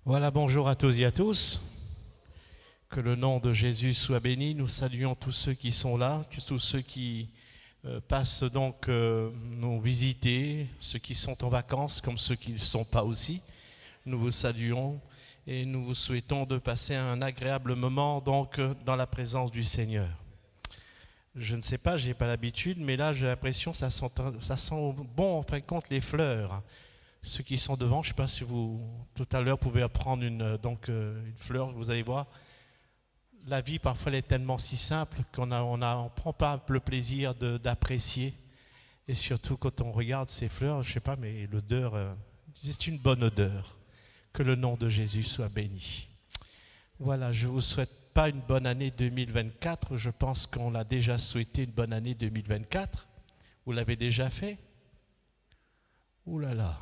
Voilà, bonjour à tous et à tous. Que le nom de Jésus soit béni. Nous saluons tous ceux qui sont là, tous ceux qui passent donc nous visiter, ceux qui sont en vacances comme ceux qui ne sont pas aussi. Nous vous saluons et nous vous souhaitons de passer un agréable moment donc dans la présence du Seigneur. Je ne sais pas, je n'ai pas l'habitude, mais là j'ai l'impression que ça sent bon en fin de compte les fleurs. Ceux qui sont devant, je ne sais pas si vous, tout à l'heure, pouvez prendre une fleur, vous allez voir. La vie, parfois, elle est tellement si simple qu'on prend pas le plaisir d'apprécier. Et surtout, quand on regarde ces fleurs, je ne sais pas, mais l'odeur, c'est une bonne odeur. Que le nom de Jésus soit béni. Voilà, je ne vous souhaite pas une bonne année 2024. Je pense qu'on l'a déjà souhaité une bonne année 2024. Vous l'avez déjà fait? Ouh là là.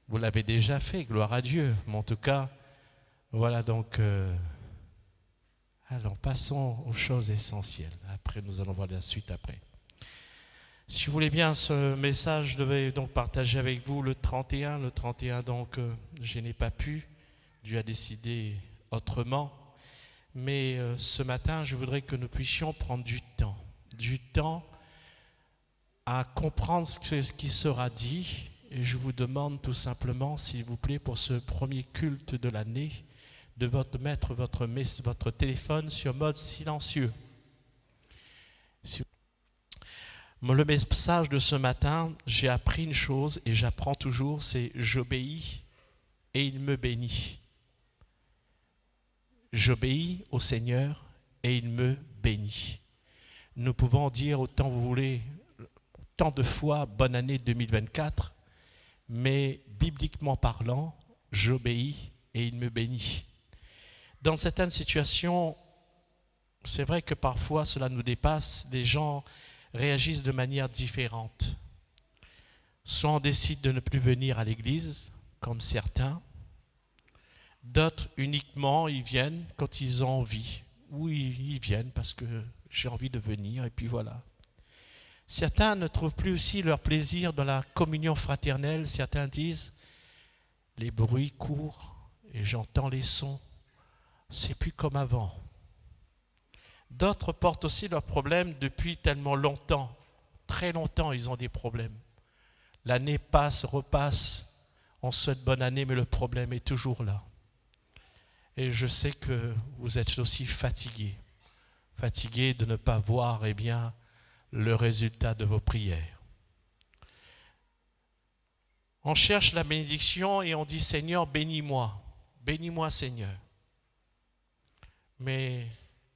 Vous l'avez déjà fait, gloire à Dieu. Mais en tout cas, voilà donc. Alors, passons aux choses essentielles. Après, nous allons voir la suite après. Si vous voulez bien, ce message, je devais donc partager avec vous le 31. Le 31, donc, je n'ai pas pu. Dieu a décidé autrement. Mais ce matin, je voudrais que nous puissions prendre du temps à comprendre ce qui sera dit. Et je vous demande tout simplement, s'il vous plaît, pour ce premier culte de l'année, de mettre votre téléphone sur mode silencieux. Le message de ce matin, j'ai appris une chose et j'apprends toujours, c'est j'obéis et il me bénit. J'obéis au Seigneur et il me bénit. Nous pouvons dire autant vous voulez, tant de fois, bonne année 2024, mais bibliquement parlant, j'obéis et il me bénit. Dans certaines situations, c'est vrai que parfois cela nous dépasse, les gens réagissent de manière différente. Soit on décide de ne plus venir à l'église, comme certains, d'autres uniquement ils viennent quand ils ont envie, ou ils viennent parce que j'ai envie de venir, et puis voilà. Certains ne trouvent plus aussi leur plaisir dans la communion fraternelle. Certains disent, les bruits courent et j'entends les sons. C'est plus comme avant. D'autres portent aussi leurs problèmes depuis tellement longtemps. Très longtemps, ils ont des problèmes. L'année passe, repasse. On souhaite bonne année, mais le problème est toujours là. Et je sais que vous êtes aussi fatigués. Fatigués de ne pas voir, le résultat de vos prières. On cherche la bénédiction et on dit Seigneur, bénis-moi. Bénis-moi Seigneur. Mais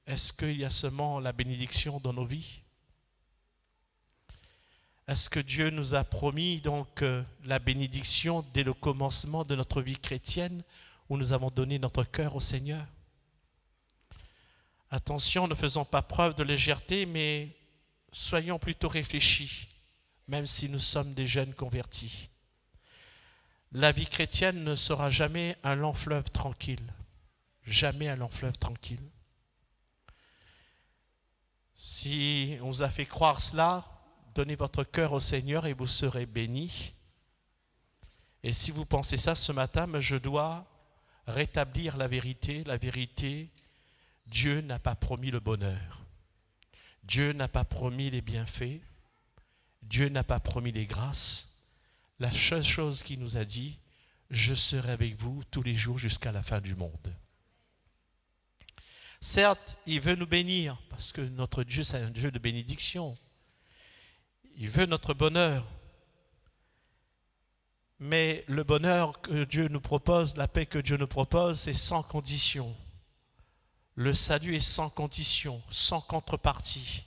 est-ce qu'il y a seulement la bénédiction dans nos vies? Est-ce que Dieu nous a promis donc la bénédiction dès le commencement de notre vie chrétienne où nous avons donné notre cœur au Seigneur? Attention, ne faisons pas preuve de légèreté, mais soyons plutôt réfléchis, même si nous sommes des jeunes convertis. La vie chrétienne ne sera jamais un long fleuve tranquille. Jamais un long fleuve tranquille. Si on vous a fait croire cela, donnez votre cœur au Seigneur et vous serez bénis. Et si vous pensez ça ce matin, mais je dois rétablir la vérité. La vérité, Dieu n'a pas promis le bonheur. Dieu n'a pas promis les bienfaits. Dieu n'a pas promis les grâces. La seule chose qu'il nous a dit, je serai avec vous tous les jours jusqu'à la fin du monde. Certes, il veut nous bénir, parce que notre Dieu, c'est un Dieu de bénédiction. Il veut notre bonheur. Mais le bonheur que Dieu nous propose, la paix que Dieu nous propose, c'est sans condition. Le salut est sans condition, sans contrepartie.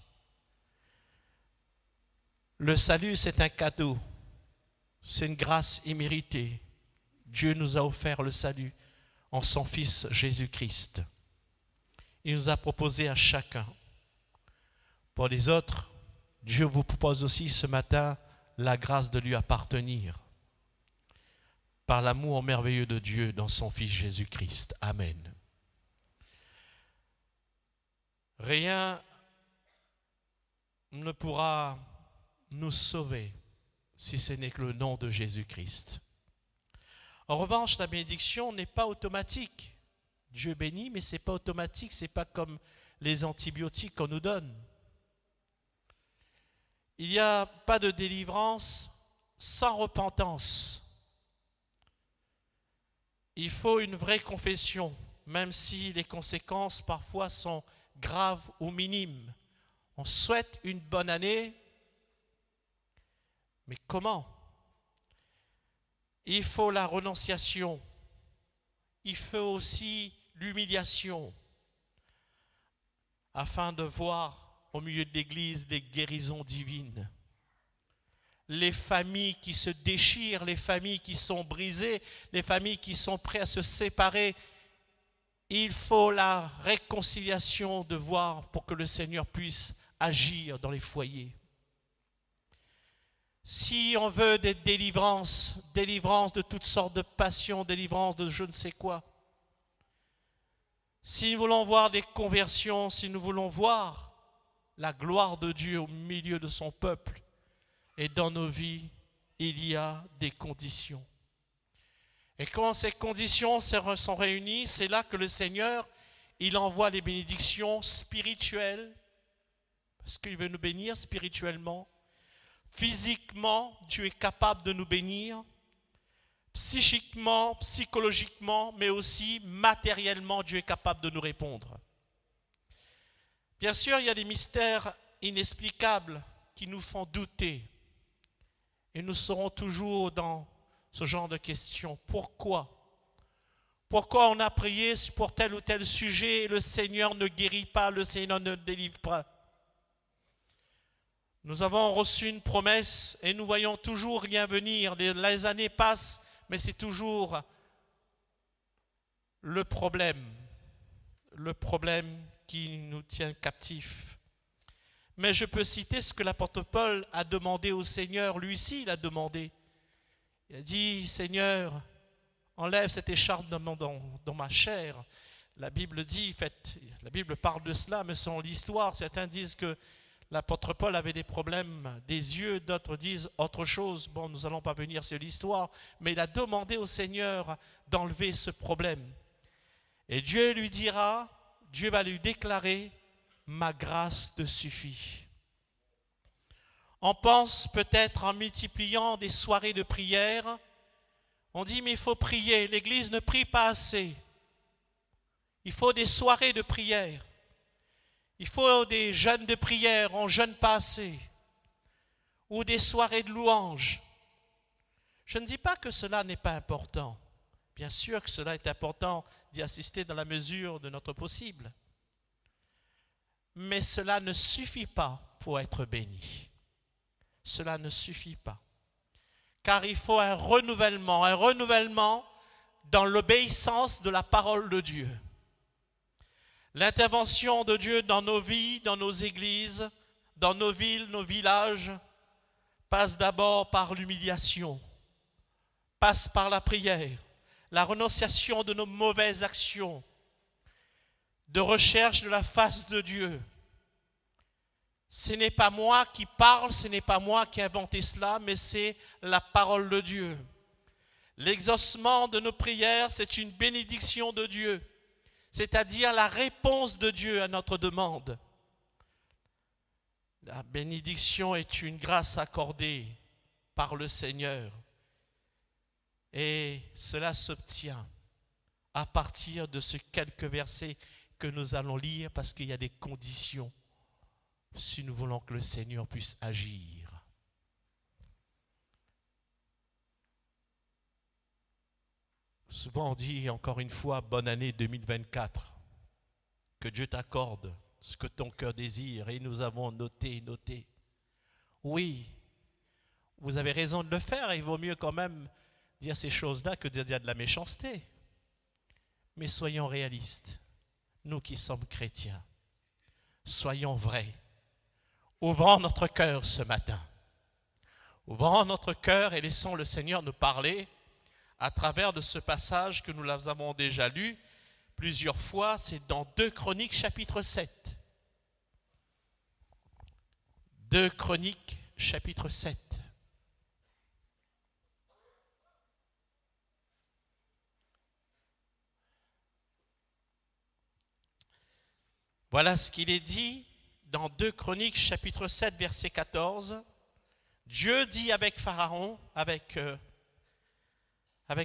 Le salut, c'est un cadeau. C'est une grâce imméritée. Dieu nous a offert le salut en son Fils Jésus-Christ. Il nous a proposé à chacun. Pour les autres, Dieu vous propose aussi ce matin la grâce de lui appartenir. Par l'amour merveilleux de Dieu dans son Fils Jésus-Christ. Amen. Rien ne pourra nous sauver si ce n'est que le nom de Jésus-Christ. En revanche, la bénédiction n'est pas automatique. Dieu bénit, mais ce n'est pas automatique, ce n'est pas comme les antibiotiques qu'on nous donne. Il n'y a pas de délivrance sans repentance. Il faut une vraie confession, même si les conséquences parfois sont graves ou minimes. On souhaite une bonne année, mais comment? Il faut la renonciation. Il faut aussi l'humiliation, afin de voir au milieu de l'Église des guérisons divines. Les familles qui se déchirent, les familles qui sont brisées, les familles qui sont prêtes à se séparer. Il faut la réconciliation de voir pour que le Seigneur puisse agir dans les foyers. Si on veut des délivrances de toutes sortes de passions, délivrance de je ne sais quoi, si nous voulons voir des conversions, si nous voulons voir la gloire de Dieu au milieu de son peuple et dans nos vies, il y a des conditions. Et quand ces conditions sont réunies, c'est là que le Seigneur, il envoie les bénédictions spirituelles, parce qu'il veut nous bénir spirituellement. Physiquement, Dieu est capable de nous bénir. Psychiquement, psychologiquement, mais aussi matériellement, Dieu est capable de nous répondre. Bien sûr, il y a des mystères inexplicables qui nous font douter. Et nous serons toujours dans ce genre de questions. Pourquoi? Pourquoi on a prié pour tel ou tel sujet et le Seigneur ne guérit pas, le Seigneur ne délivre pas? Nous avons reçu une promesse et nous voyons toujours rien venir. Les années passent, mais c'est toujours le problème qui nous tient captifs. Mais je peux citer ce que l'apôtre Paul a demandé au Seigneur. Lui aussi, il a demandé. Il a dit, Seigneur, enlève cette écharpe dans ma chair. La Bible dit, la Bible parle de cela, mais selon l'histoire, certains disent que l'apôtre Paul avait des problèmes des yeux, d'autres disent autre chose. Bon, nous n'allons pas venir sur l'histoire, mais il a demandé au Seigneur d'enlever ce problème. Et Dieu lui dira, Dieu va lui déclarer, ma grâce te suffit. On pense peut-être en multipliant des soirées de prière, on dit mais il faut prier, l'Église ne prie pas assez. Il faut des soirées de prière. Il faut des jeûnes de prière, on ne jeûne pas assez. Ou des soirées de louange. Je ne dis pas que cela n'est pas important. Bien sûr que cela est important d'y assister dans la mesure de notre possible. Mais cela ne suffit pas pour être béni. Cela ne suffit pas. Car il faut un renouvellement dans l'obéissance de la parole de Dieu. L'intervention de Dieu dans nos vies, dans nos églises, dans nos villes, nos villages, passe d'abord par l'humiliation, passe par la prière, la renonciation de nos mauvaises actions, de recherche de la face de Dieu. Ce n'est pas moi qui parle, ce n'est pas moi qui ai inventé cela, mais c'est la parole de Dieu. L'exaucement de nos prières, c'est une bénédiction de Dieu, c'est-à-dire la réponse de Dieu à notre demande. La bénédiction est une grâce accordée par le Seigneur. Et cela s'obtient à partir de ces quelques versets que nous allons lire parce qu'il y a des conditions si nous voulons que le Seigneur puisse agir. Souvent on dit encore une fois bonne année 2024, que Dieu t'accorde ce que ton cœur désire et nous avons noté. Oui, vous avez raison de le faire, il vaut mieux quand même dire ces choses-là que de dire de la méchanceté. Mais soyons réalistes, nous qui sommes chrétiens, soyons vrais. Ouvrons notre cœur ce matin. Ouvrons notre cœur et laissons le Seigneur nous parler à travers de ce passage que nous avons déjà lu plusieurs fois. C'est dans 2 Chroniques chapitre 7. 2 Chroniques chapitre 7. Voilà ce qu'il est dit dans 2 Chroniques chapitre 7 verset 14. Dieu dit avec Pharaon, avec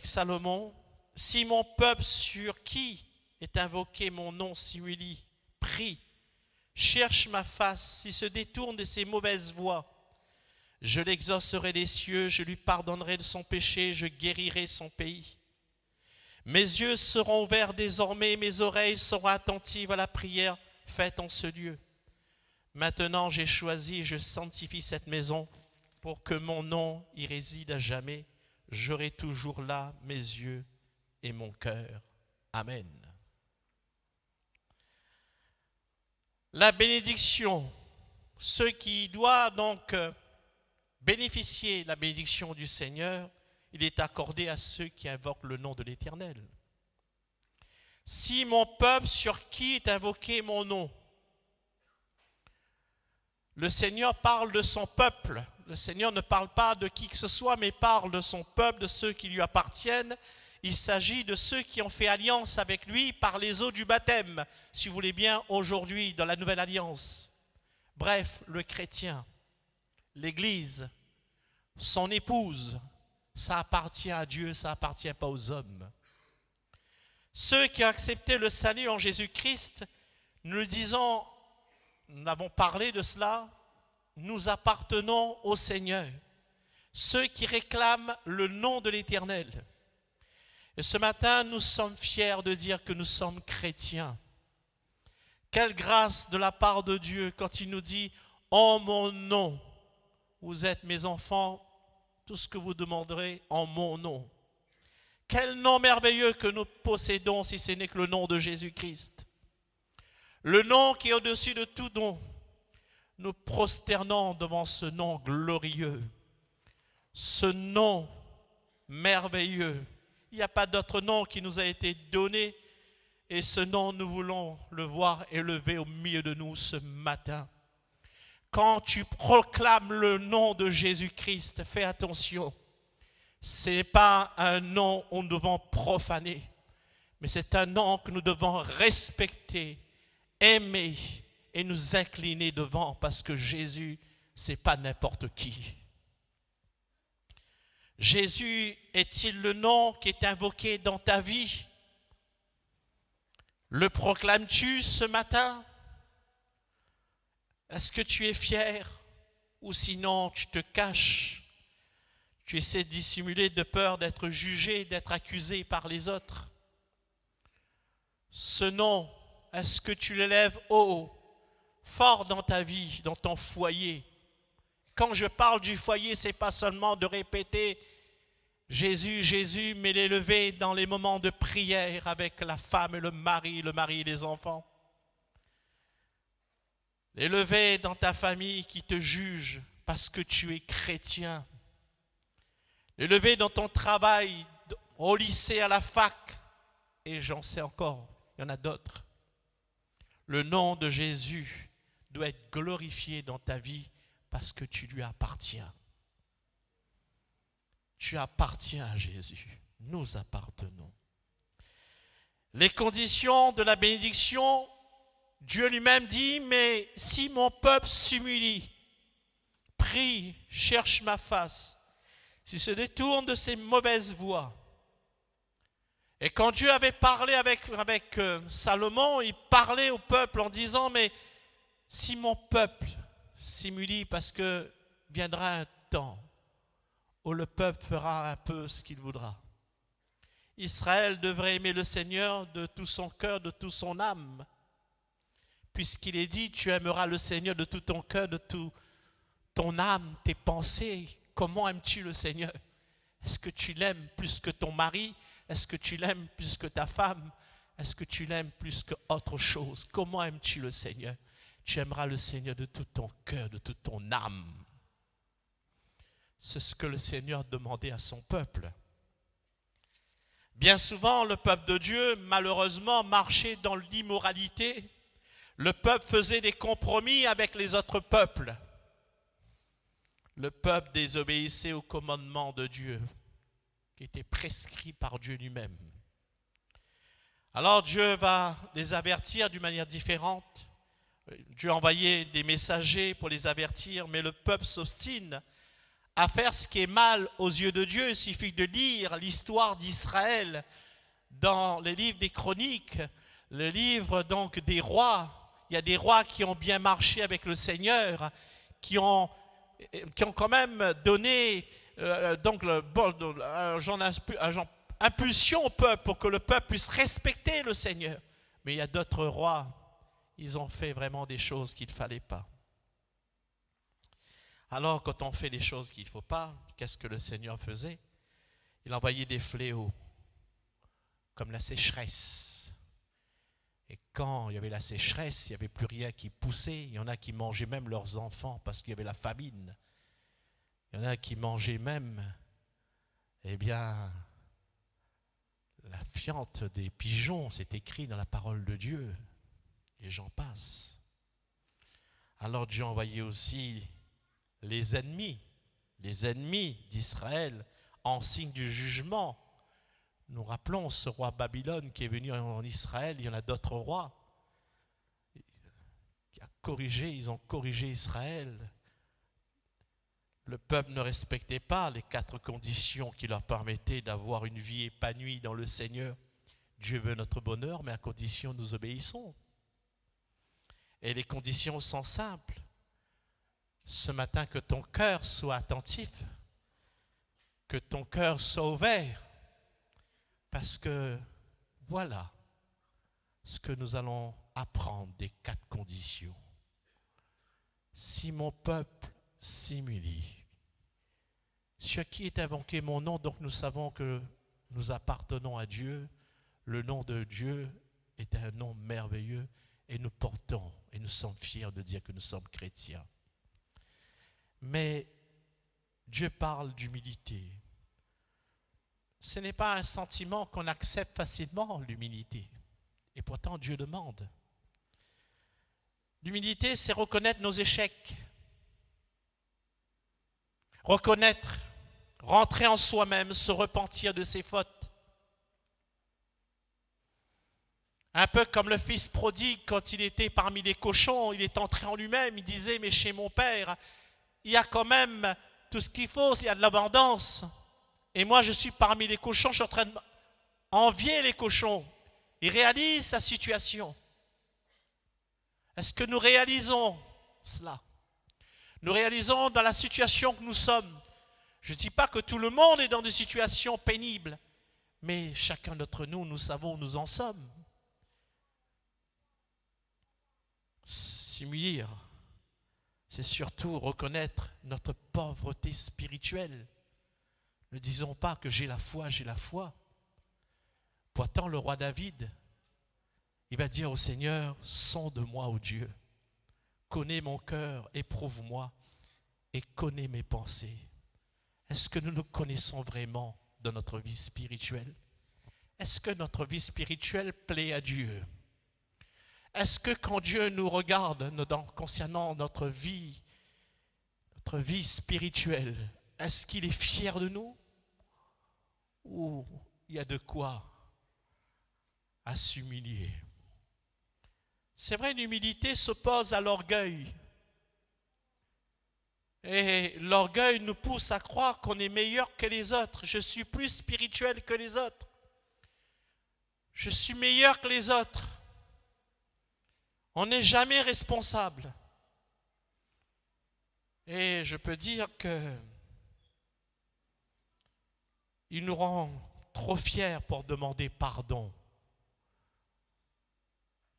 Salomon, « Si mon peuple sur qui est invoqué mon nom s'humilie, prie, cherche ma face, s'il se détourne de ses mauvaises voies, je l'exaucerai des cieux, je lui pardonnerai de son péché, je guérirai son pays. Mes yeux seront ouverts désormais, mes oreilles seront attentives à la prière faite en ce lieu. Maintenant j'ai choisi et je sanctifie cette maison pour que mon nom y réside à jamais. J'aurai toujours là mes yeux et mon cœur. Amen. » La bénédiction, ceux qui doivent donc bénéficier de la bénédiction du Seigneur, il est accordé à ceux qui invoquent le nom de l'Éternel. Si mon peuple sur qui est invoqué mon nom, le Seigneur parle de son peuple. Le Seigneur ne parle pas de qui que ce soit, mais parle de son peuple, de ceux qui lui appartiennent. Il s'agit de ceux qui ont fait alliance avec lui par les eaux du baptême, si vous voulez bien, aujourd'hui, dans la nouvelle alliance. Bref, le chrétien, l'Église, son épouse, ça appartient à Dieu, ça n'appartient pas aux hommes. Ceux qui ont accepté le salut en Jésus-Christ, nous le disons, nous avons parlé de cela, nous appartenons au Seigneur. Ceux qui réclament le nom de l'Éternel. Et ce matin, nous sommes fiers de dire que nous sommes chrétiens. Quelle grâce de la part de Dieu quand il nous dit « En mon nom, vous êtes mes enfants, tout ce que vous demanderez en mon nom. » Quel nom merveilleux que nous possédons si ce n'est que le nom de Jésus-Christ. Le nom qui est au-dessus de tout nom. Nous prosternons devant ce nom glorieux. Ce nom merveilleux. Il n'y a pas d'autre nom qui nous a été donné. Et ce nom, nous voulons le voir élevé au milieu de nous ce matin. Quand tu proclames le nom de Jésus-Christ, fais attention. Ce n'est pas un nom où nous devons profaner, mais c'est un nom que nous devons respecter, aimer et nous incliner devant, parce que Jésus, ce n'est pas n'importe qui. Jésus est-il le nom qui est invoqué dans ta vie? Le proclames-tu ce matin? Est-ce que tu es fier? Ou sinon tu te caches? Tu essaies de dissimuler de peur d'être jugé, d'être accusé par les autres. Ce nom, est-ce que tu l'élèves haut, fort dans ta vie, dans ton foyer? Quand je parle du foyer, ce n'est pas seulement de répéter Jésus, Jésus, mais l'élever dans les moments de prière avec la femme et le mari et les enfants. L'élever dans ta famille qui te juge parce que tu es chrétien. L'élever dans ton travail, au lycée, à la fac, et j'en sais encore, il y en a d'autres. Le nom de Jésus doit être glorifié dans ta vie parce que tu lui appartiens. Tu appartiens à Jésus, nous appartenons. Les conditions de la bénédiction, Dieu lui-même dit, mais si mon peuple s'humilie, prie, cherche ma face, s'il se détourne de ses mauvaises voies. Et quand Dieu avait parlé avec Salomon, il parlait au peuple en disant, mais si mon peuple s'humilie, parce que viendra un temps où le peuple fera un peu ce qu'il voudra. Israël devrait aimer le Seigneur de tout son cœur, de toute son âme, puisqu'il est dit, tu aimeras le Seigneur de tout ton cœur, de toute ton âme, tes pensées. Comment aimes-tu le Seigneur? Est-ce que tu l'aimes plus que ton mari? Est-ce que tu l'aimes plus que ta femme? Est-ce que tu l'aimes plus qu'autre chose? Comment aimes-tu le Seigneur? Tu aimeras le Seigneur de tout ton cœur, de toute ton âme. C'est ce que le Seigneur demandait à son peuple. Bien souvent, le peuple de Dieu, malheureusement, marchait dans l'immoralité. Le peuple faisait des compromis avec les autres peuples. Le peuple désobéissait au commandement de Dieu, qui était prescrit par Dieu lui-même. Alors Dieu va les avertir d'une manière différente. Dieu a envoyé des messagers pour les avertir, mais le peuple s'obstine à faire ce qui est mal aux yeux de Dieu. Il suffit de lire l'histoire d'Israël dans les livres des chroniques, le livre donc des rois. Il y a des rois qui ont bien marché avec le Seigneur, qui ont quand même donné donc un genre impulsion au peuple pour que le peuple puisse respecter le Seigneur. Mais il y a d'autres rois, ils ont fait vraiment des choses qu'il ne fallait pas. Alors quand on fait des choses qu'il ne faut pas, qu'est-ce que le Seigneur faisait? Il envoyait des fléaux, comme la sécheresse. Et quand il y avait la sécheresse, il n'y avait plus rien qui poussait. Il y en a qui mangeaient même leurs enfants parce qu'il y avait la famine. Il y en a qui mangeaient même, eh bien, la fiente des pigeons, c'est écrit dans la parole de Dieu. Et j'en passe. Alors Dieu envoyait aussi les ennemis d'Israël en signe du jugement. Nous rappelons ce roi Babylone qui est venu en Israël. Il y en a d'autres rois ils ont corrigé Israël. Le peuple ne respectait pas les 4 conditions qui leur permettaient d'avoir une vie épanouie dans le Seigneur. Dieu veut notre bonheur, mais à condition que nous obéissons. Et les conditions sont simples. Ce matin, que ton cœur soit attentif, que ton cœur soit ouvert, parce que voilà ce que nous allons apprendre des 4 conditions. Si mon peuple s'humilie, sur qui est invoqué mon nom, donc nous savons que nous appartenons à Dieu. Le nom de Dieu est un nom merveilleux et nous portons et nous sommes fiers de dire que nous sommes chrétiens. Mais Dieu parle d'humilité. Ce n'est pas un sentiment qu'on accepte facilement, l'humilité. Et pourtant, Dieu demande. L'humilité, c'est reconnaître nos échecs. Reconnaître, rentrer en soi-même, se repentir de ses fautes. Un peu comme le fils prodigue, quand il était parmi les cochons, il est entré en lui-même, il disait, mais chez mon père, il y a quand même tout ce qu'il faut, il y a de l'abondance. Et moi, je suis parmi les cochons, je suis en train d'envier les cochons. Il réalise sa situation. Est-ce que nous réalisons cela? Nous réalisons dans la situation que nous sommes. Je ne dis pas que tout le monde est dans des situations pénibles, mais chacun d'entre nous, nous savons où nous en sommes. S'humilier, c'est surtout reconnaître notre pauvreté spirituelle. Ne disons pas que j'ai la foi, j'ai la foi. Pourtant, le roi David, il va dire au Seigneur, sonde-moi, ô Dieu, connais mon cœur, éprouve-moi et connais mes pensées. Est-ce que nous nous connaissons vraiment dans notre vie spirituelle? Est-ce que notre vie spirituelle plaît à Dieu? Est-ce que quand Dieu nous regarde concernant notre vie spirituelle, est-ce qu'il est fier de nous? Ou il y a de quoi à s'humilier? C'est vrai, l'humilité s'oppose à l'orgueil. Et l'orgueil nous pousse à croire qu'on est meilleur que les autres. Je suis plus spirituel que les autres. Je suis meilleur que les autres. On n'est jamais responsable. Et je peux dire que il nous rend trop fiers pour demander pardon.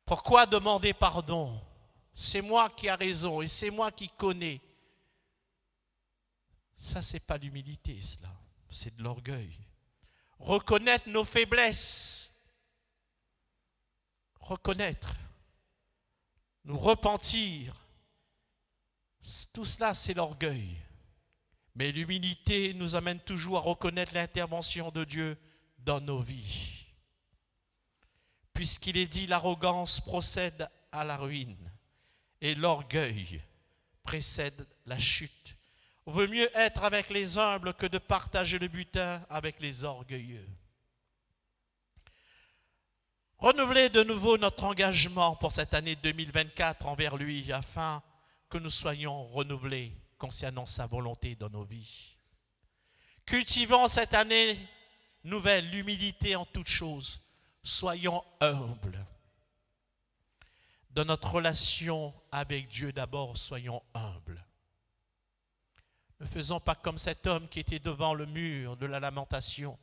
Pourquoi demander pardon? C'est moi qui ai raison et c'est moi qui connais. Ça, c'est pas l'humilité, cela. C'est de l'orgueil. Reconnaître nos faiblesses. Reconnaître. Nous repentir. Tout cela, c'est l'orgueil. Mais l'humilité nous amène toujours à reconnaître l'intervention de Dieu dans nos vies. Puisqu'il est dit, l'arrogance procède à la ruine et l'orgueil précède la chute. Il vaut mieux être avec les humbles que de partager le butin avec les orgueilleux. Renouveler de nouveau notre engagement pour cette année 2024 envers lui, afin que nous soyons renouvelés concernant sa volonté dans nos vies. Cultivons cette année nouvelle l'humilité en toutes choses. Soyons humbles. Dans notre relation avec Dieu d'abord, soyons humbles. Ne faisons pas comme cet homme qui était devant le mur de la lamentation.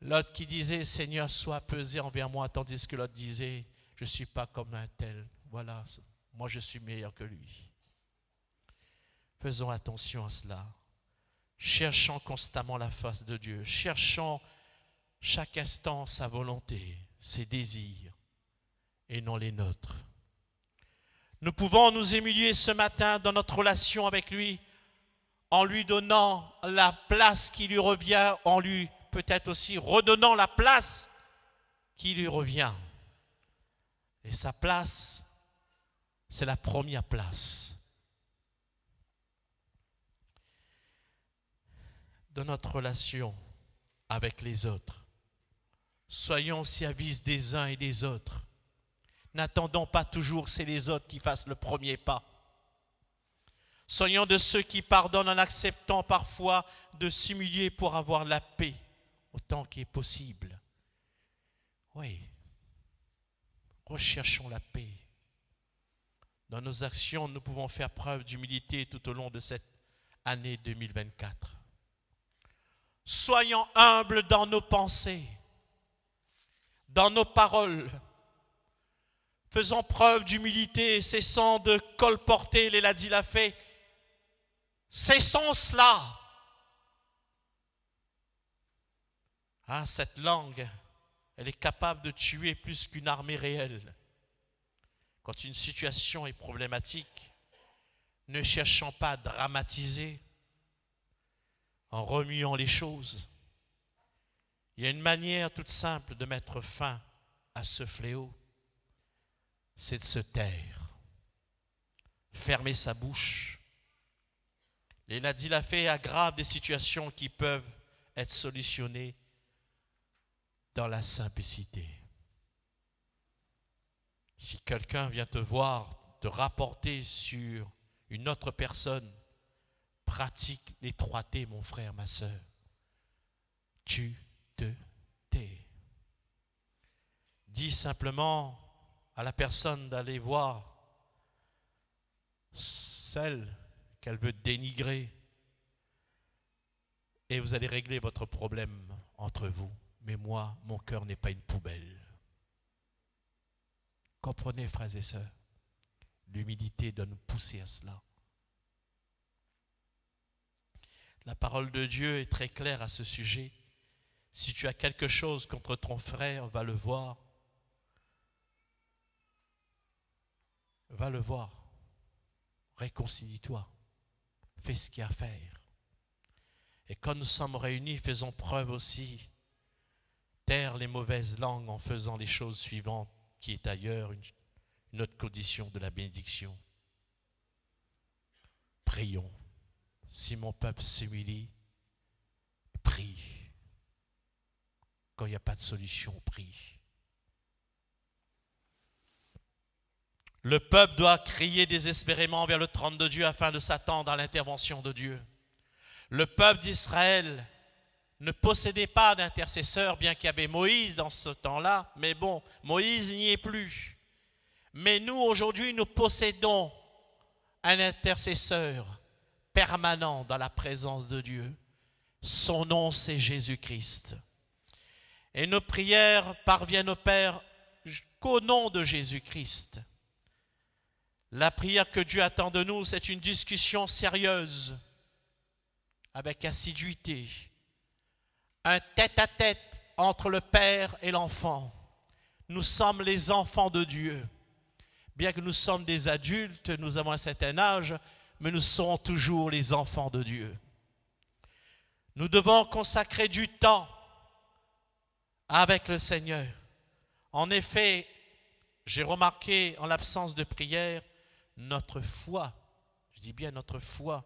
L'autre qui disait, Seigneur, sois pesé envers moi, tandis que l'autre disait, je ne suis pas comme un tel. Voilà, moi je suis meilleur que lui. Faisons attention à cela. Cherchons constamment la face de Dieu. Cherchons chaque instant sa volonté, ses désirs, et non les nôtres. Nous pouvons nous humilier ce matin dans notre relation avec lui, en lui donnant la place qui lui revient, en lui peut-être aussi redonnant la place qui lui revient. Et sa place, c'est la première place. Dans notre relation avec les autres, soyons au service des uns et des autres. N'attendons pas toujours que c'est les autres qui fassent le premier pas. Soyons de ceux qui pardonnent en acceptant parfois de s'humilier pour avoir la paix, autant qu'il est possible. Oui, recherchons la paix. Dans nos actions, nous pouvons faire preuve d'humilité tout au long de cette année 2024. Soyons humbles dans nos pensées, dans nos paroles. Faisons preuve d'humilité, cessons de colporter les ladis la fait. Cessons cela. Ah, cette langue, elle est capable de tuer plus qu'une armée réelle. Quand une situation est problématique, ne cherchons pas à dramatiser en remuant les choses. Il y a une manière toute simple de mettre fin à ce fléau, c'est de se taire, fermer sa bouche. Les ladis la fait aggravent des situations qui peuvent être solutionnées dans la simplicité. Si quelqu'un vient te voir, te rapporter sur une autre personne, pratique l'étroité, mon frère, ma sœur. Tu te tais. Dis simplement à la personne d'aller voir celle qu'elle veut dénigrer et vous allez régler votre problème entre vous. Mais moi, mon cœur n'est pas une poubelle. Comprenez, frères et sœurs, l'humilité doit nous pousser à cela. La parole de Dieu est très claire à ce sujet. Si tu as quelque chose contre ton frère, va le voir. Va le voir. Réconcilie-toi. Fais ce qu'il y a à faire. Et quand nous sommes réunis, faisons preuve aussi. Taire les mauvaises langues en faisant les choses suivantes, qui est ailleurs une autre condition de la bénédiction. Prions. Si mon peuple s'humilie, prie. Quand il n'y a pas de solution, prie. Le peuple doit crier désespérément vers le trône de Dieu afin de s'attendre à l'intervention de Dieu. Le peuple d'Israël ne possédait pas d'intercesseur, bien qu'il y avait Moïse dans ce temps-là, mais bon, Moïse n'y est plus. Mais nous, aujourd'hui, nous possédons un intercesseur permanent dans la présence de Dieu. Son nom, c'est Jésus-Christ. Et nos prières parviennent au Père qu'au nom de Jésus-Christ. La prière que Dieu attend de nous, c'est une discussion sérieuse, avec assiduité, un tête-à-tête entre le Père et l'enfant. Nous sommes les enfants de Dieu. Bien que nous sommes des adultes, nous avons un certain âge, mais nous serons toujours les enfants de Dieu. Nous devons consacrer du temps avec le Seigneur. En effet, j'ai remarqué en l'absence de prière, notre foi, je dis bien notre foi,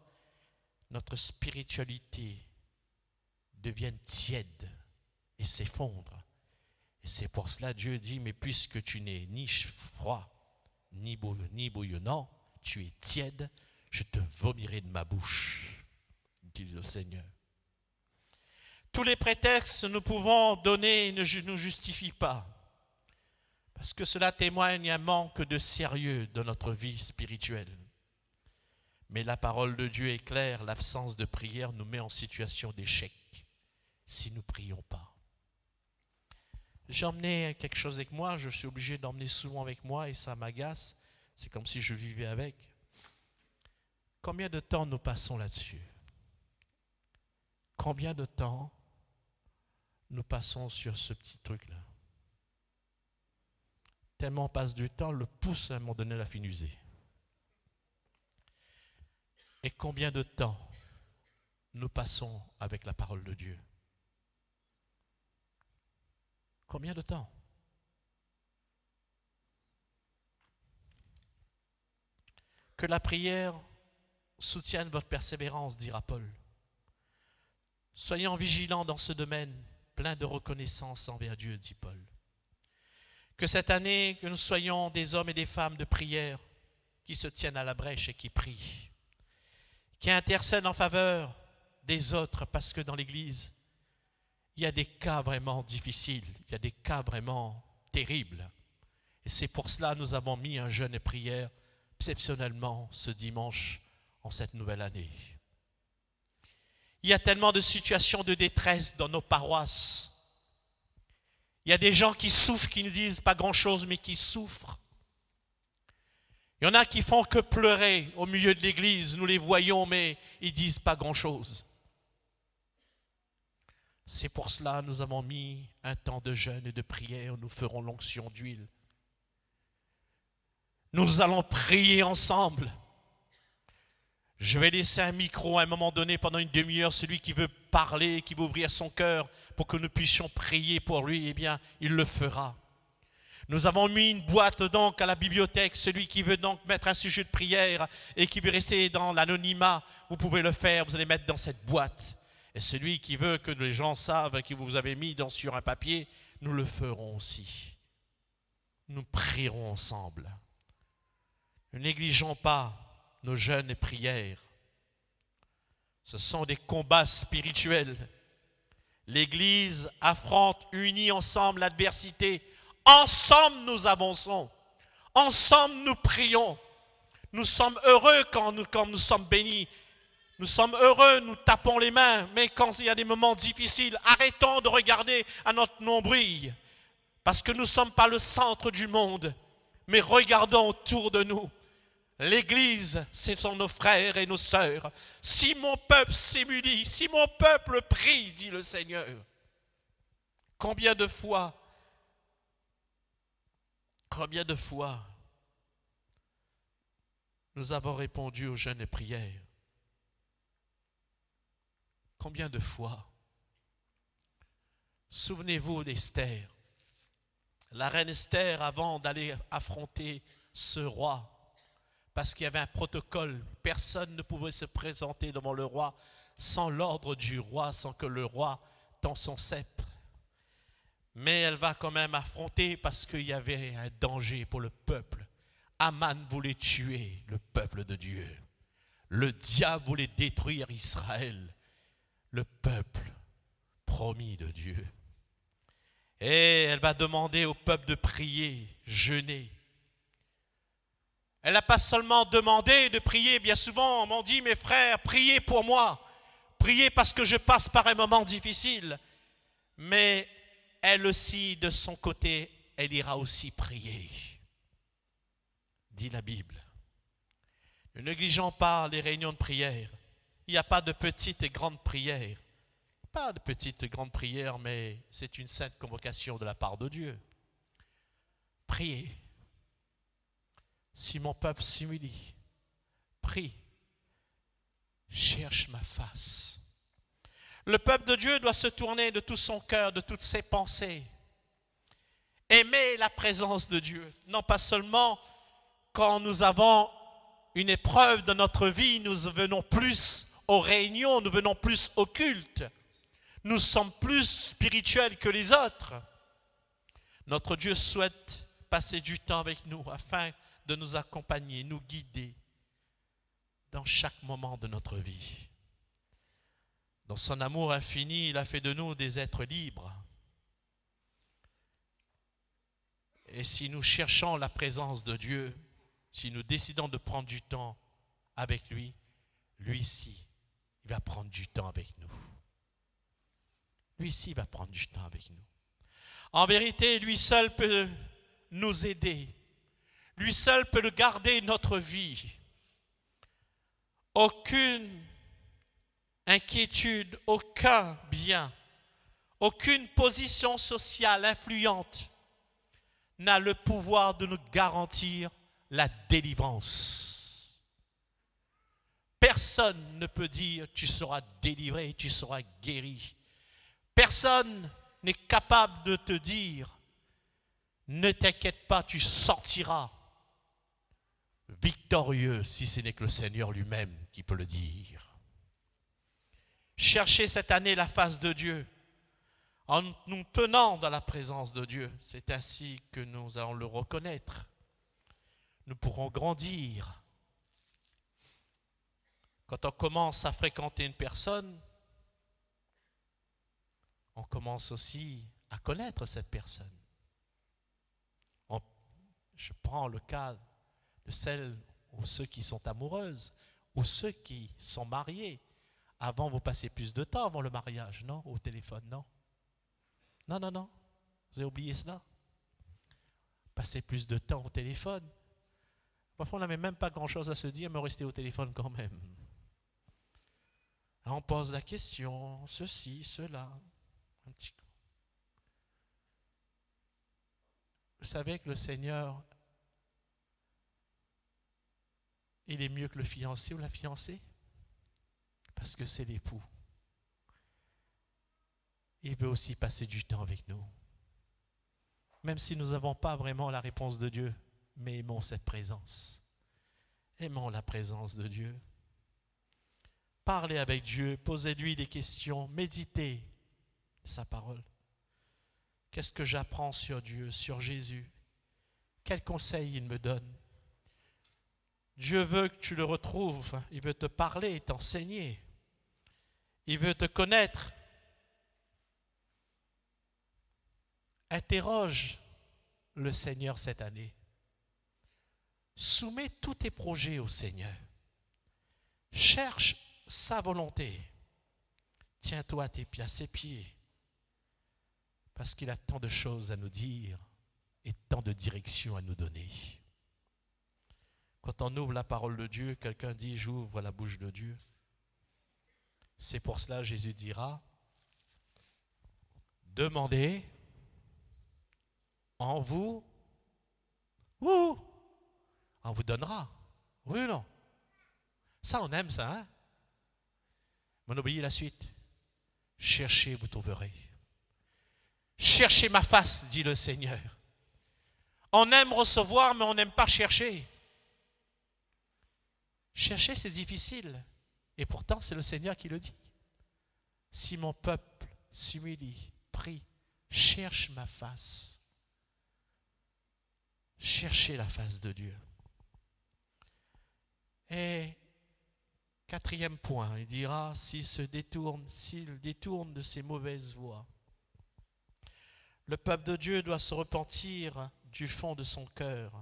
notre spiritualité deviennent tièdes et s'effondrent. Et c'est pour cela que Dieu dit, mais puisque tu n'es ni froid, ni bouillonnant, tu es tiède, je te vomirai de ma bouche, dit le Seigneur. Tous les prétextes que nous pouvons donner ne nous justifient pas, parce que cela témoigne un manque de sérieux dans notre vie spirituelle. Mais la parole de Dieu est claire, l'absence de prière nous met en situation d'échec si nous ne prions pas. J'ai emmené quelque chose avec moi, je suis obligé d'emmener souvent avec moi et ça m'agace, c'est comme si je vivais avec. Combien de temps nous passons là-dessus? Combien de temps nous passons sur ce petit truc-là? Tellement on passe du temps, le pouce à un moment donné l'a fait user. Et combien de temps nous passons avec la parole de Dieu? Combien de temps? Que la prière soutienne votre persévérance, dira Paul. Soyons vigilants dans ce domaine, plein de reconnaissance envers Dieu, dit Paul. Que cette année, que nous soyons des hommes et des femmes de prière qui se tiennent à la brèche et qui prient, qui intercèdent en faveur des autres, parce que dans l'Église, il y a des cas vraiment difficiles, il y a des cas vraiment terribles. Et c'est pour cela que nous avons mis un jeûne et prière exceptionnellement ce dimanche en cette nouvelle année. Il y a tellement de situations de détresse dans nos paroisses. Il y a des gens qui souffrent, qui ne disent pas grand-chose, mais qui souffrent. Il y en a qui font que pleurer au milieu de l'église, nous les voyons, mais ils ne disent pas grand-chose. C'est pour cela que nous avons mis un temps de jeûne et de prière, nous ferons l'onction d'huile. Nous allons prier ensemble. Je vais laisser un micro à un moment donné pendant une demi-heure, celui qui veut parler, qui veut ouvrir son cœur pour que nous puissions prier pour lui, eh bien, il le fera. Nous avons mis une boîte donc à la bibliothèque, celui qui veut donc mettre un sujet de prière et qui veut rester dans l'anonymat, vous pouvez le faire, vous allez mettre dans cette boîte. Et celui qui veut que les gens savent que vous avez mis sur un papier, nous le ferons aussi. Nous prierons ensemble. Ne négligeons pas nos jeûnes et prières. Ce sont des combats spirituels. L'Église affronte, unie ensemble l'adversité. Ensemble nous avançons. Ensemble nous prions. Nous sommes heureux quand nous sommes bénis. Nous sommes heureux, nous tapons les mains. Mais quand il y a des moments difficiles, arrêtons de regarder à notre nombril. Parce que nous ne sommes pas le centre du monde. Mais regardons autour de nous. L'Église, ce sont nos frères et nos sœurs. Si mon peuple s'émudit, si mon peuple prie, dit le Seigneur. Combien de fois nous avons répondu aux jeûnes et prières? Combien de fois? Souvenez-vous d'Esther. La reine Esther, avant d'aller affronter ce roi, parce qu'il y avait un protocole, personne ne pouvait se présenter devant le roi sans l'ordre du roi, sans que le roi tend son sceptre. Mais elle va quand même affronter parce qu'il y avait un danger pour le peuple. Aman voulait tuer le peuple de Dieu. Le diable voulait détruire Israël, le peuple promis de Dieu. Et elle va demander au peuple de prier, jeûner. Elle n'a pas seulement demandé de prier, bien souvent on m'en dit, mes frères, priez pour moi, priez parce que je passe par un moment difficile. Mais elle aussi, de son côté, elle ira aussi prier, dit la Bible. Ne négligeons pas les réunions de prière. Il n'y a pas de petites et grandes prières. Pas de petites et grandes prières, mais c'est une sainte convocation de la part de Dieu. Priez. Si mon peuple s'humilie, prie, cherche ma face. Le peuple de Dieu doit se tourner de tout son cœur, de toutes ses pensées. Aimer la présence de Dieu. Non pas seulement quand nous avons une épreuve de notre vie, nous venons plus aux réunions, nous venons plus au culte. Nous sommes plus spirituels que les autres. Notre Dieu souhaite passer du temps avec nous afin de nous accompagner, nous guider dans chaque moment de notre vie. Dans son amour infini, il a fait de nous des êtres libres. Et si nous cherchons la présence de Dieu, si nous décidons de prendre du temps avec lui, lui-ci, il va prendre du temps avec nous. Lui-ci va prendre du temps avec nous. En vérité, lui seul peut nous aider. Lui seul peut garder notre vie. Aucune inquiétude, aucun bien, aucune position sociale influente n'a le pouvoir de nous garantir la délivrance. Personne ne peut dire tu seras délivré, tu seras guéri. Personne n'est capable de te dire ne t'inquiète pas, tu sortiras victorieux, si ce n'est que le Seigneur lui-même qui peut le dire. Cherchez cette année la face de Dieu en nous tenant dans la présence de Dieu. C'est ainsi que nous allons le reconnaître. Nous pourrons grandir. Quand on commence à fréquenter une personne, on commence aussi à connaître cette personne. Je prends le cas de celles ou ceux qui sont amoureuses ou ceux qui sont mariés. Avant, vous passez plus de temps avant le mariage, non? Au téléphone, non? Non. Vous avez oublié cela? Passez plus de temps au téléphone. Parfois, on n'avait même pas grand-chose à se dire, mais on restait au téléphone quand même. Alors, on pose la question, ceci, cela. Un petit coup. Vous savez que le Seigneur, il est mieux que le fiancé ou la fiancée, parce que c'est l'époux. Il veut aussi passer du temps avec nous. Même si nous n'avons pas vraiment la réponse de Dieu, mais aimons cette présence. Aimons la présence de Dieu. Parlez avec Dieu, posez-lui des questions, méditez sa parole. Qu'est-ce que j'apprends sur Dieu, sur Jésus? Quels conseils il me donne? Dieu veut que tu le retrouves. Il veut te parler, t'enseigner. Il veut te connaître. Interroge le Seigneur cette année. Soumets tous tes projets au Seigneur. Cherche sa volonté. Tiens-toi à ses pieds. Parce qu'il a tant de choses à nous dire et tant de directions à nous donner. Quand on ouvre la parole de Dieu, quelqu'un dit « j'ouvre la bouche de Dieu ». C'est pour cela que Jésus dira « demandez, on vous donnera ». Oui ou non? Ça, on aime ça, hein? Mais on oublie la suite. Cherchez, vous trouverez. Cherchez ma face, dit le Seigneur. On aime recevoir, mais on n'aime pas chercher. Chercher, c'est difficile. Et pourtant, c'est le Seigneur qui le dit. Si mon peuple s'humilie, prie, cherche ma face. Cherchez la face de Dieu. Et quatrième point, il dira, s'il détourne de ses mauvaises voies, le peuple de Dieu doit se repentir du fond de son cœur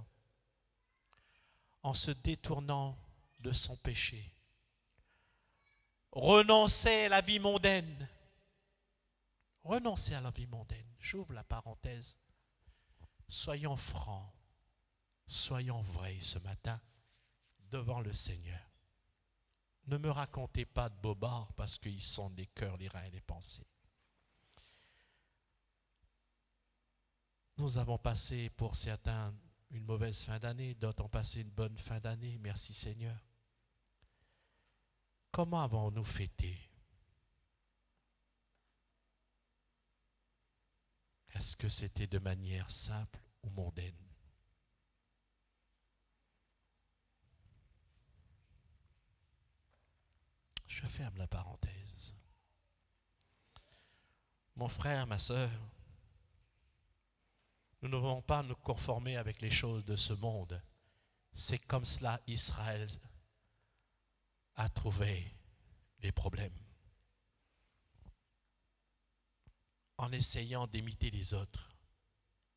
en se détournant de son péché. Renoncer à la vie mondaine. Renoncer à la vie mondaine. J'ouvre la parenthèse. Soyons francs, soyons vrais ce matin devant le Seigneur. Ne me racontez pas de bobards parce qu'ils sont des cœurs, les reins et les pensées. Nous avons passé pour certains une mauvaise fin d'année, d'autres ont passé une bonne fin d'année, merci Seigneur. Comment avons-nous fêté? Est-ce que c'était de manière simple ou mondaine? Je ferme la parenthèse. Mon frère, ma sœur, Nous ne devons pas nous conformer avec les choses de ce monde. C'est comme cela Israël a trouvé des problèmes. En essayant d'imiter les autres,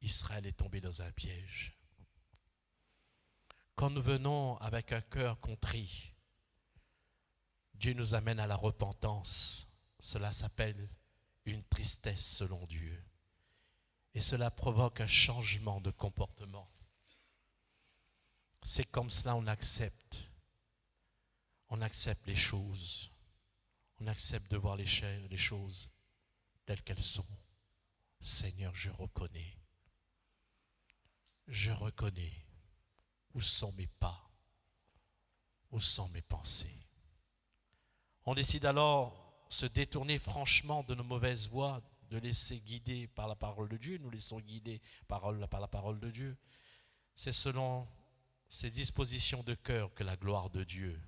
Israël est tombé dans un piège. Quand nous venons avec un cœur contrit, Dieu nous amène à la repentance. Cela s'appelle une tristesse selon Dieu. Et cela provoque un changement de comportement. C'est comme cela on accepte. On accepte les choses. On accepte de voir les choses telles qu'elles sont. Seigneur, je reconnais. Je reconnais où sont mes pas, où sont mes pensées. On décide alors de se détourner franchement de nos mauvaises voies, de laisser guider par la parole de Dieu. Nous laissons guider par la parole de Dieu. C'est selon ces dispositions de cœur que la gloire de Dieu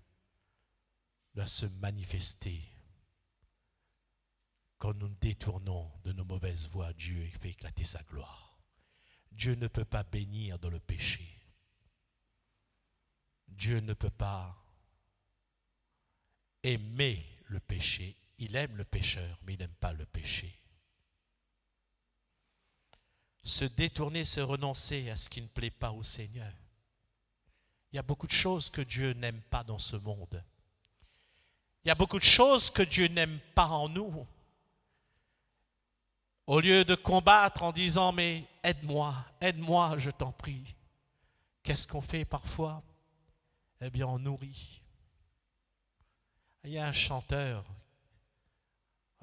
doit se manifester. Quand nous nous détournons de nos mauvaises voies, Dieu fait éclater sa gloire. Dieu ne peut pas bénir dans le péché. Dieu ne peut pas aimer le péché. Il aime le pécheur, mais il n'aime pas le péché. Se détourner, se renoncer à ce qui ne plaît pas au Seigneur. Il y a beaucoup de choses que Dieu n'aime pas dans ce monde. Il y a beaucoup de choses que Dieu n'aime pas en nous. Au lieu de combattre en disant « mais aide-moi, je t'en prie », qu'est-ce qu'on fait parfois? Eh bien, on nourrit. Il y a un chanteur,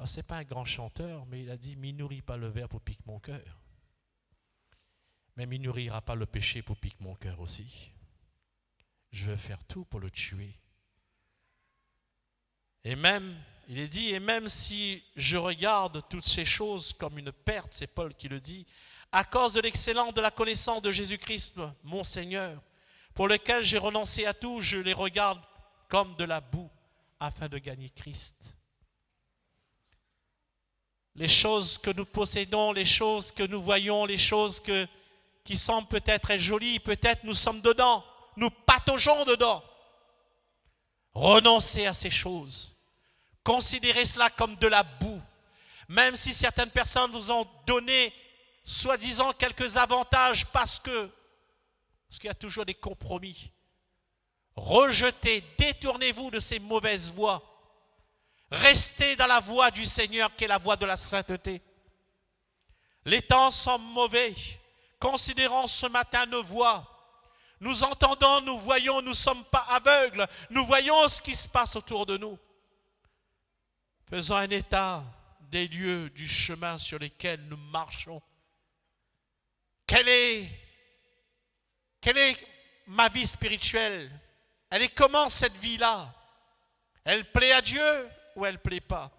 ce n'est pas un grand chanteur, mais il a dit « m'y nourris pas le verre pour piquer mon cœur ». Mais m'y nourrira pas le péché pour piquer mon cœur aussi. Je veux faire tout pour le tuer. Et même, il est dit, et même si je regarde toutes ces choses comme une perte, c'est Paul qui le dit, à cause de l'excellence de la connaissance de Jésus-Christ, mon Seigneur, pour lequel j'ai renoncé à tout, je les regarde comme de la boue, afin de gagner Christ. Les choses que nous possédons, les choses que nous voyons, les choses qui semblent peut-être être jolies, peut-être nous sommes dedans, nous pataugeons dedans. Renoncez à ces choses. Considérez cela comme de la boue. Même si certaines personnes vous ont donné, soi-disant, quelques avantages parce qu'il y a toujours des compromis. Rejetez, détournez-vous de ces mauvaises voies. Restez dans la voie du Seigneur qui est la voie de la sainteté. Les temps sont mauvais. Considérons ce matin nos voies. Nous entendons, nous voyons, nous ne sommes pas aveugles. Nous voyons ce qui se passe autour de nous. Faisons un état des lieux du chemin sur lesquels nous marchons. Quelle est ma vie spirituelle? Elle est comment cette vie-là? Elle plaît à Dieu ou elle ne plaît pas?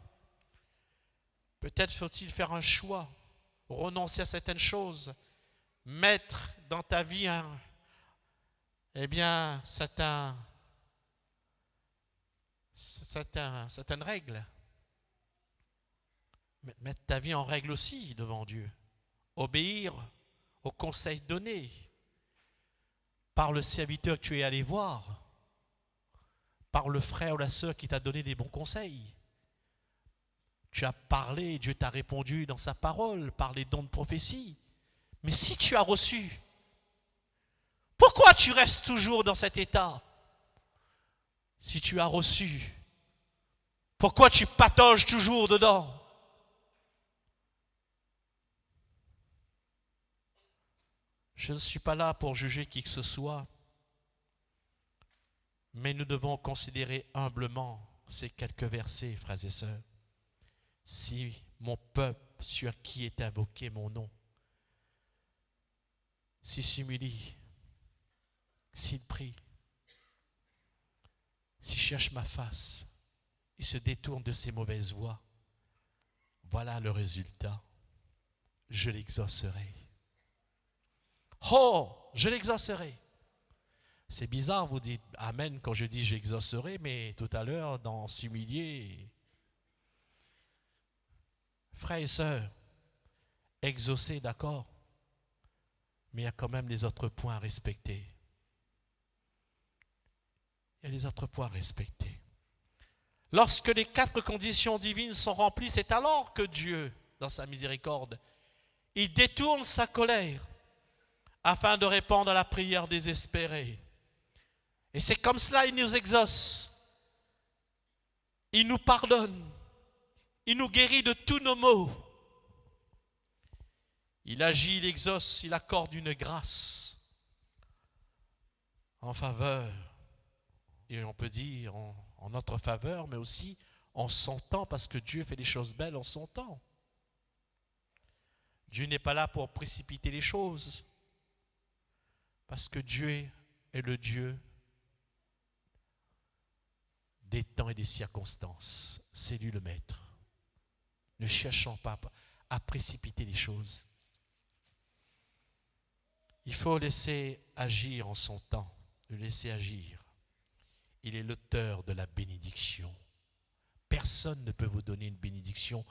Peut-être faut-il faire un choix, renoncer à certaines choses, mettre dans ta vie certaines règles. Mettre ta vie en règle aussi devant Dieu. Obéir aux conseils donnés par le serviteur que tu es allé voir, par le frère ou la sœur qui t'a donné des bons conseils. Tu as parlé, Dieu t'a répondu dans sa parole, par les dons de prophétie. Mais si tu as reçu, pourquoi tu restes toujours dans cet état? Si tu as reçu, pourquoi tu patauges toujours dedans? Je ne suis pas là pour juger qui que ce soit, mais nous devons considérer humblement ces quelques versets, frères et sœurs. Si mon peuple sur qui est invoqué mon nom, s'il s'humilie, s'il prie, s'il cherche ma face, il se détourne de ses mauvaises voies, voilà le résultat. Je l'exaucerai. Oh, je l'exaucerai. C'est bizarre, vous dites Amen quand je dis j'exaucerai, mais tout à l'heure, dans s'humilier, frères et sœurs, exaucer, d'accord, Mais il y a quand même les autres points à respecter. Il y a les autres points à respecter. Lorsque les 4 conditions divines sont remplies, c'est alors que Dieu, dans sa miséricorde, il détourne sa colère afin de répondre à la prière désespérée. Et c'est comme cela qu'il nous exauce. Il nous pardonne. Il nous guérit de tous nos maux. Il agit, il exauce, il accorde une grâce en faveur, et on peut dire en notre faveur, mais aussi en son temps, parce que Dieu fait des choses belles en son temps. Dieu n'est pas là pour précipiter les choses, parce que Dieu est le Dieu des temps et des circonstances. C'est lui le maître. Ne cherchons pas à précipiter les choses. Il faut laisser agir en son temps, le laisser agir. Il est l'auteur de la bénédiction. Personne ne peut vous donner une bénédiction.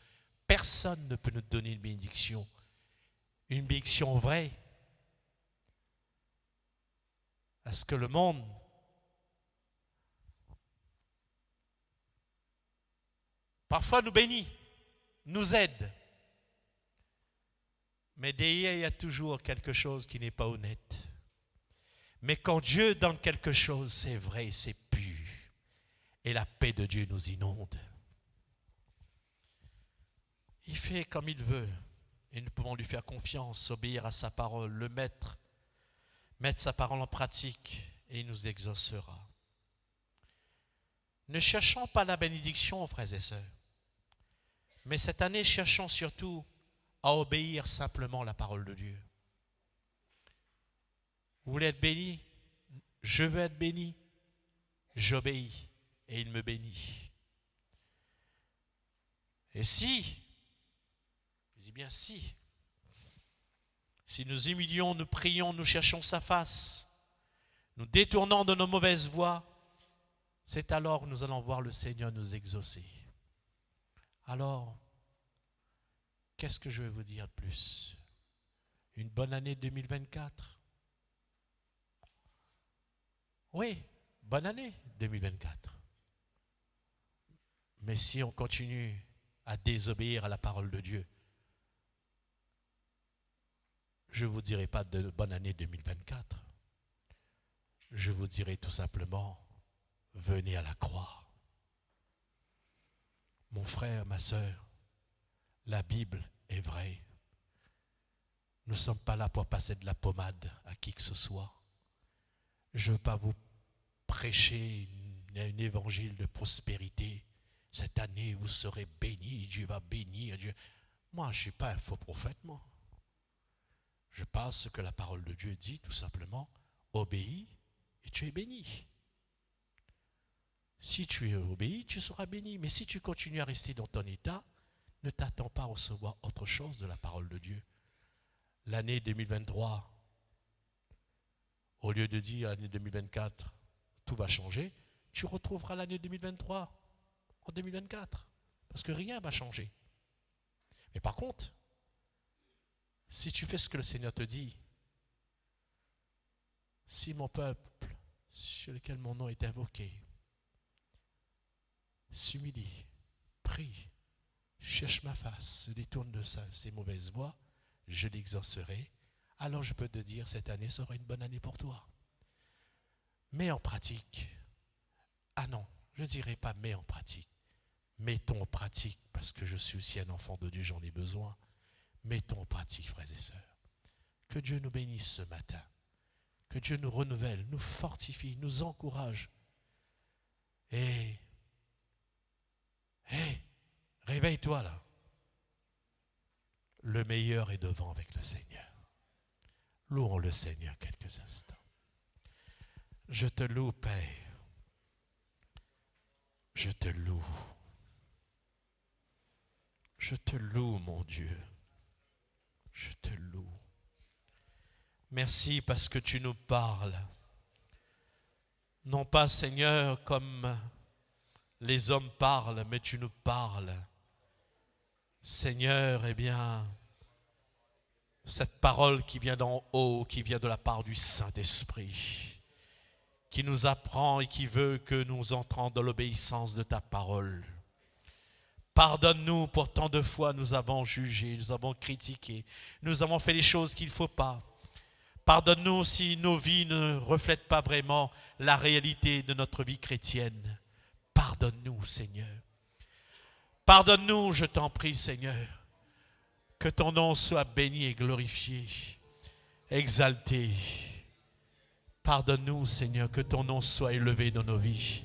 Personne ne peut nous donner une bénédiction. Une bénédiction vraie. Parce que le monde parfois nous bénit, nous aide. Mais derrière, il y a toujours quelque chose qui n'est pas honnête. Mais quand Dieu donne quelque chose, c'est vrai, c'est pur. Et la paix de Dieu nous inonde. Il fait comme il veut. Et nous pouvons lui faire confiance, obéir à sa parole, le mettre sa parole en pratique, et il nous exaucera. Ne cherchons pas la bénédiction, frères et sœurs. Mais cette année, cherchons surtout à obéir simplement à la parole de Dieu. Vous voulez être béni? Je veux être béni. J'obéis et il me bénit. Et si, je dis bien si nous humilions, nous prions, nous cherchons sa face, nous détournons de nos mauvaises voies, c'est alors que nous allons voir le Seigneur nous exaucer. Alors, qu'est-ce que je vais vous dire de plus? Une bonne année 2024. Oui, bonne année 2024. Mais si on continue à désobéir à la parole de Dieu, je ne vous dirai pas de bonne année 2024. Je vous dirai tout simplement, venez à la croix. Mon frère, ma sœur, la Bible est vraie. Nous ne sommes pas là pour passer de la pommade à qui que ce soit. Je ne veux pas vous prêcher un évangile de prospérité. Cette année, vous serez bénis, Dieu va bénir. Dieu. Moi, je ne suis pas un faux prophète, moi. Je parle ce que la parole de Dieu dit, tout simplement. Obéis et tu es béni. Si tu es obéi, tu seras béni. Mais si tu continues à rester dans ton état, ne t'attends pas à recevoir autre chose de la parole de Dieu. L'année 2023, au lieu de dire l'année 2024, tout va changer, tu retrouveras l'année 2023 en 2024. Parce que rien ne va changer. Mais par contre, si tu fais ce que le Seigneur te dit, si mon peuple, sur lequel mon nom est invoqué, s'humilie, prie, cherche ma face, se détourne de ses mauvaises voies, je l'exaucerai. Alors je peux te dire, cette année sera une bonne année pour toi. Mets en pratique. Ah non, je ne dirais pas mets en pratique. Mettons en pratique, parce que je suis aussi un enfant de Dieu, j'en ai besoin. Mettons en pratique, frères et sœurs. Que Dieu nous bénisse ce matin. Que Dieu nous renouvelle, nous fortifie, nous encourage. Et réveille-toi là. Le meilleur est devant avec le Seigneur. Louons le Seigneur quelques instants. Je te loue, Père. Je te loue. Je te loue, mon Dieu. Je te loue. Merci parce que tu nous parles. Non pas, Seigneur, comme les hommes parlent, mais tu nous parles. Seigneur, eh bien, cette parole qui vient d'en haut, qui vient de la part du Saint-Esprit, qui nous apprend et qui veut que nous entrons dans l'obéissance de ta parole. Pardonne-nous pour tant de fois nous avons jugé, nous avons critiqué, nous avons fait les choses qu'il ne faut pas. Pardonne-nous si nos vies ne reflètent pas vraiment la réalité de notre vie chrétienne. Pardonne-nous, Seigneur. Pardonne-nous, je t'en prie, Seigneur. Que ton nom soit béni et glorifié, exalté. Pardonne-nous, Seigneur, que ton nom soit élevé dans nos vies.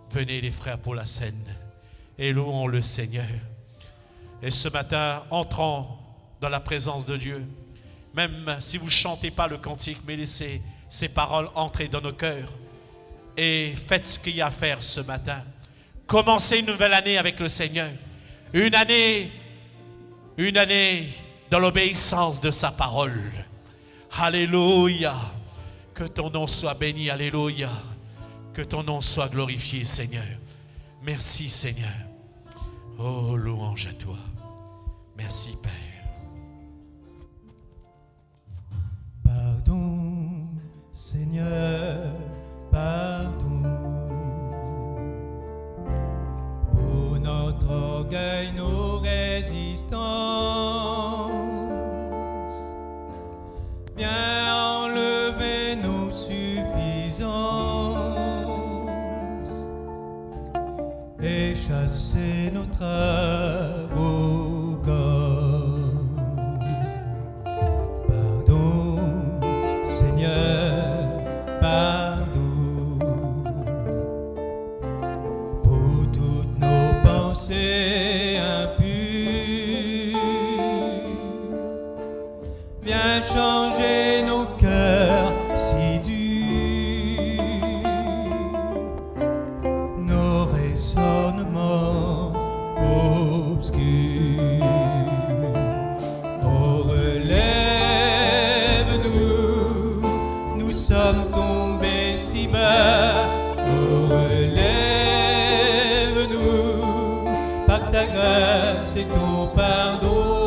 Venez les frères pour la scène et louons le Seigneur. Et ce matin, entrons dans la présence de Dieu. Même si vous ne chantez pas le cantique, mais laissez ces paroles entrer dans nos cœurs. Et faites ce qu'il y a à faire ce matin. Commencez une nouvelle année avec le Seigneur. Une année dans l'obéissance de sa parole. Alléluia. Que ton nom soit béni. Alléluia. Que ton nom soit glorifié, Seigneur. Merci, Seigneur. Oh, louange à toi. Merci, Père. Pardon, Seigneur, pardon. Pour notre orgueil, nos résistances. Viens enlever nos suffisances et chasser notre arrogance. Pardon, Seigneur, pardon pour toutes nos pensées impures. Viens changer nos cœurs si durs, nos raisonnements obscurs. Oh, relève-nous, nous sommes tombés si bas. Oh, relève-nous, par ta grâce et ton pardon.